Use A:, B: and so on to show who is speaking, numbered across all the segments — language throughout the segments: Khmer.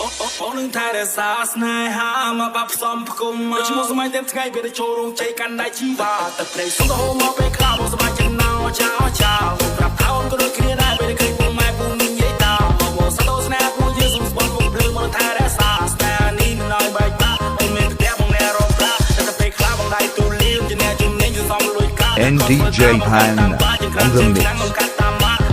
A: អូននឹងថែរក្សាស្នេហាមកបាប់ផ្សំផ្គុំដូចឈ្មោះសម័យតែថ្ងៃពេលទៅចូលរោងជ័យកាន់ដៃជីវ៉ាតែព្រៃសុំទៅហូរមកពេលខ្លះបងសប្បាយចិត្តណោចោចោប្រាប់ថាអូនក៏ដូចគ្នាដែរពេលឃើញពុកម៉ែពុំនិយាយតោបងសតោស្នេហ៍ពួកយើងសុំស្បន់ពុកភ្លើងមកថែរក្សាស្នេហ៍នេះមិនឲ្យបែកបាក់អូនមានផ្ទះបងណែរងប្រាតែពេលខ្លះបងដៃទូលៀមជាអ្នកជំនាញគឺសំលួយកា
B: NDJ Pan on the mix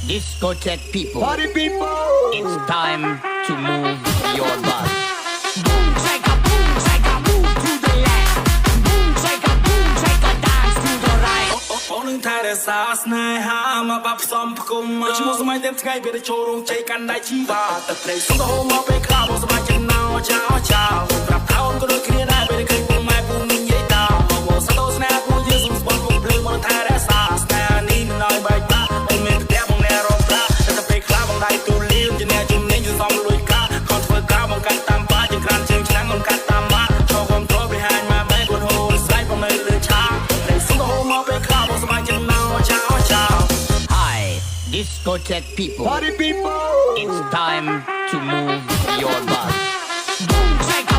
C: Discotheque people, party people, it's time to move your body. Boom, shake a move to the left. Boom, shake a dance to the right.
A: អូននឹងថែរក្សាស្នេហាមកបាប់ផ្សំផ្គុំដូចឈ្មោះសម័យតែថ្ងៃពេលទៅចូលរោងជ័យកាន់ដៃជីវ៉ាតែព្រៃសុំទៅហូរមកពេលខ្លះបងសប្បាយចិត្តណោចោចោប្រាប់ថាអូនក៏ដូចគ្នាដែរពេលឃើញពុកម៉ែពុំនិយាយតោបងសតោស្នេហ៍ពួកយើងសុំស្បន់ពុកភ្លើងមកថែរក្សាស្នេហ៍នេះមិនឲ្យបែកបាក់អូនមានផ្ទះបងណែរងប្រាតែពេលខ្លះបងដៃទូលៀមជាអ្នកជំនាញគឺសំលួយកាខំធ្វើការបងកាត់តាមបាជាក្រានជើងឆ្នាំងបងកាត់តាមម៉ាចូលគ្រប់គ្រង behind my back គាត់ហូរស្លាយបងនៅលើឆាតែសុំទៅហូរមកពេលខ្លះបងសប្បាយចិត្តណោចោចោ
C: Hi, discotheque people, party people, it's time to move your body. Boom, shake a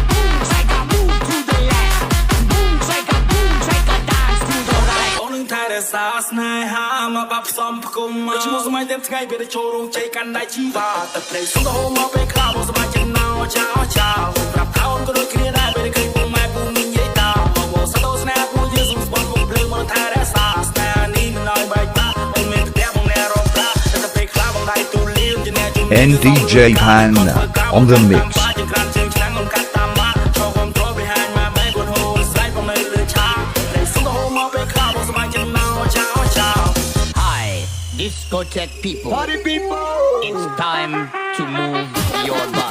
C: move to the left. Boom, shake a dance to the right.
A: អូននឹងថែរក្សាស្នេហាមកបាប់ផ្សំផ្គុំដូចឈ្មោះសម័យតែថ្ងៃពេលទៅចូលរោងជ័យកាន់ដៃជីវ៉ាតែព្រៃសុំទៅហូរមកពេលខ្លះបងសប្បាយចិត្តណោចោចោប្រាប់ថាអូនក៏ដូចគ្នាដែរពេលឃើញពុកម៉ែពុំនិយាយតោបងសតោស្នេហ៍ពួកយើងសុំស្បន់ពុកភ្លើងមកថែរក្សាស្នេហ៍នេះមិនឲ្យបែកបាក់អូនមានផ្ទះបងណែរងប្រាតែពេលខ្លះបងដៃទូលៀមជាអ្នកជំនាញ
B: NDJ Pan on the mix
A: ជាក្រានជើងឆ្នាំងបងកាត់តាមម៉ាចូលគ្រប់គ្រង behind my back គាត់ហូរស្លាយបងនៅលើឆាតែសុំទៅហូរមកពេលខ្លះបងសប្បាយចិត្តណោចោចោ
C: Hi, discotheque people, party people, it's time to move your body.